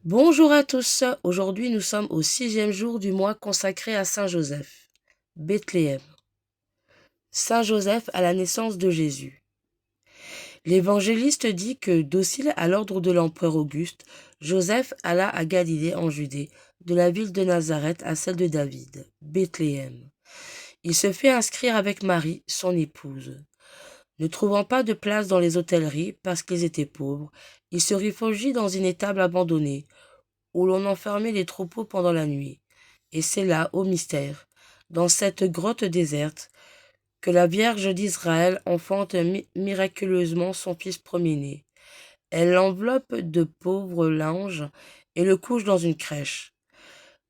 Bonjour à tous, aujourd'hui nous sommes au 6e jour du mois consacré à Saint Joseph, Bethléem. Saint Joseph à la naissance de Jésus. L'évangéliste dit que, docile à l'ordre de l'empereur Auguste, Joseph alla à Galilée en Judée, de la ville de Nazareth à celle de David, Bethléem. Il se fait inscrire avec Marie, son épouse. Ne trouvant pas de place dans les hôtelleries parce qu'ils étaient pauvres, il se réfugie dans une étable abandonnée, où l'on enfermait les troupeaux pendant la nuit. Et c'est là, au mystère, dans cette grotte déserte, que la Vierge d'Israël enfante miraculeusement son fils premier-né. Elle l'enveloppe de pauvres linges et le couche dans une crèche.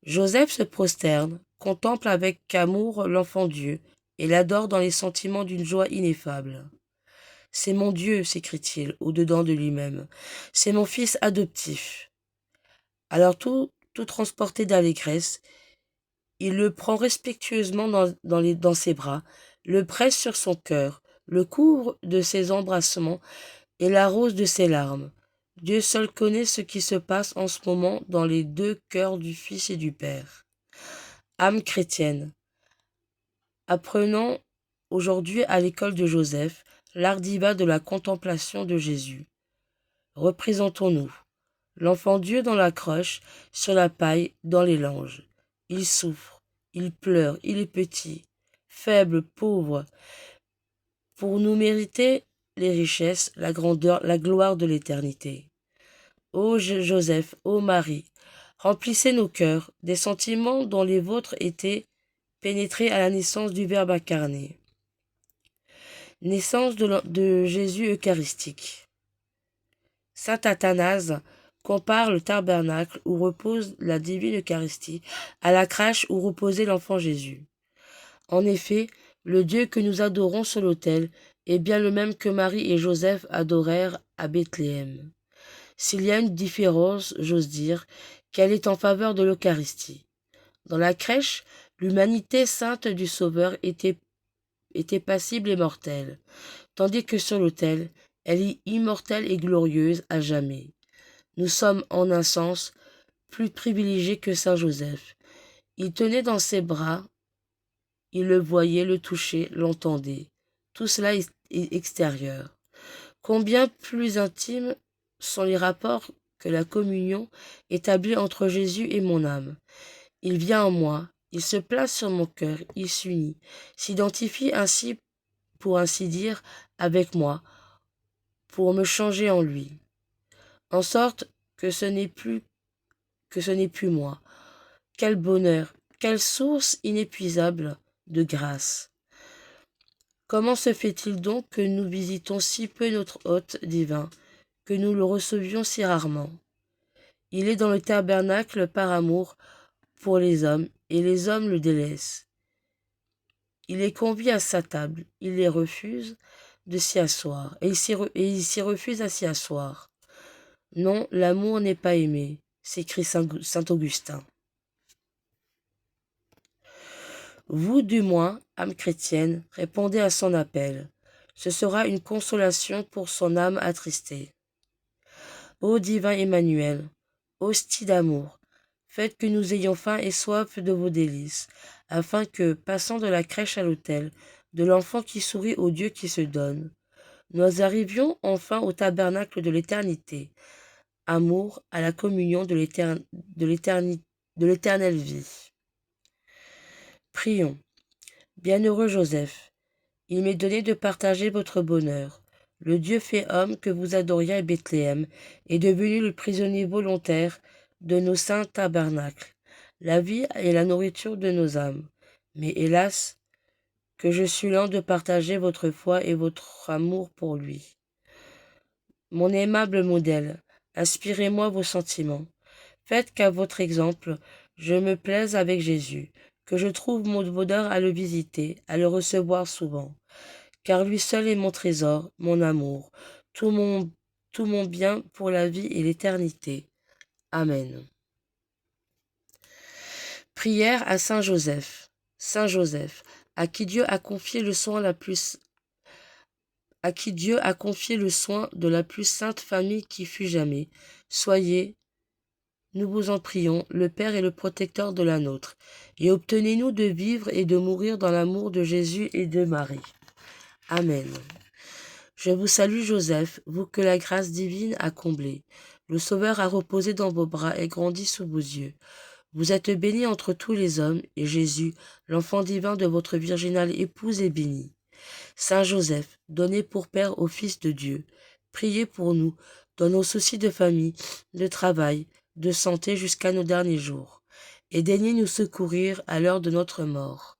Joseph se prosterne, contemple avec amour l'enfant Dieu et l'adore dans les sentiments d'une joie ineffable. C'est mon Dieu, s'écrie-t-il au-dedans de lui-même. C'est mon fils adoptif. Alors tout transporté d'allégresse, il le prend respectueusement dans ses bras, le presse sur son cœur, le couvre de ses embrassements et l'arrose de ses larmes. Dieu seul connaît ce qui se passe en ce moment dans les deux cœurs du Fils et du Père. Âme chrétienne. Apprenons aujourd'hui à l'école de Joseph l'art divin de la contemplation de Jésus. Représentons-nous. L'enfant Dieu dans la croche, sur la paille, dans les langes. Il souffre, il pleure, il est petit, faible, pauvre, pour nous mériter les richesses, la grandeur, la gloire de l'éternité. Ô Joseph, ô Marie, remplissez nos cœurs des sentiments dont les vôtres étaient pénétrés à la naissance du Verbe incarné. Naissance de Jésus eucharistique. Saint Athanase compare le tabernacle où repose la divine Eucharistie à la crèche où reposait l'enfant Jésus. En effet, le Dieu que nous adorons sur l'autel est bien le même que Marie et Joseph adorèrent à Bethléem. S'il y a une différence, j'ose dire, qu'elle est en faveur de l'Eucharistie. Dans la crèche, l'humanité sainte du Sauveur était passible et mortelle, tandis que sur l'autel, elle est immortelle et glorieuse à jamais. Nous sommes, en un sens, plus privilégiés que Saint Joseph. Il tenait dans ses bras, il le voyait, le touchait, l'entendait. Tout cela est extérieur. Combien plus intimes sont les rapports que la communion établie entre Jésus et mon âme. Il vient en moi, il se place sur mon cœur, il s'unit, s'identifie ainsi, pour ainsi dire, avec moi, pour me changer en lui, en sorte que ce n'est plus moi. Quel bonheur, quelle source inépuisable de grâce. Comment se fait-il donc que nous visitons si peu notre hôte divin, que nous le recevions si rarement? Il est dans le tabernacle par amour pour les hommes, et les hommes le délaissent. Il les convie à sa table, il les refuse de s'y asseoir, et il s'y refuse à s'y asseoir. Non, l'amour n'est pas aimé, s'écrie saint Augustin. Vous, du moins, âme chrétienne, répondez à son appel. Ce sera une consolation pour son âme attristée. Ô divin Emmanuel, hostie d'amour, faites que nous ayons faim et soif de vos délices, afin que, passant de la crèche à l'autel, de l'enfant qui sourit au Dieu qui se donne, nous arrivions enfin au tabernacle de l'éternité, amour à la communion de l'éternelle vie. Prions. Bienheureux Joseph, il m'est donné de partager votre bonheur. Le Dieu fait homme que vous adoriez à Bethléem est devenu le prisonnier volontaire de nos saints tabernacles, la vie et la nourriture de nos âmes. Mais hélas, que je suis lent de partager votre foi et votre amour pour lui. Mon aimable modèle, inspirez-moi vos sentiments. Faites qu'à votre exemple, je me plaise avec Jésus, que je trouve mon bonheur à le visiter, à le recevoir souvent. Car lui seul est mon trésor, mon amour, tout mon bien pour la vie et l'éternité. Amen. Prière à Saint Joseph. Saint Joseph, à qui Dieu a confié le soin de la plus sainte famille qui fut jamais. Soyez Nous vous en prions, le Père est le protecteur de la nôtre, et obtenez-nous de vivre et de mourir dans l'amour de Jésus et de Marie. Amen. Je vous salue Joseph, vous que la grâce divine a comblé. Le Sauveur a reposé dans vos bras et grandi sous vos yeux. Vous êtes bénie entre tous les hommes, et Jésus, l'enfant divin de votre virginale épouse, est béni. Saint Joseph, donné pour Père au Fils de Dieu, priez pour nous, dans nos soucis de famille, de travail, de santé jusqu'à nos derniers jours, et daignez nous secourir à l'heure de notre mort.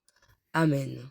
Amen.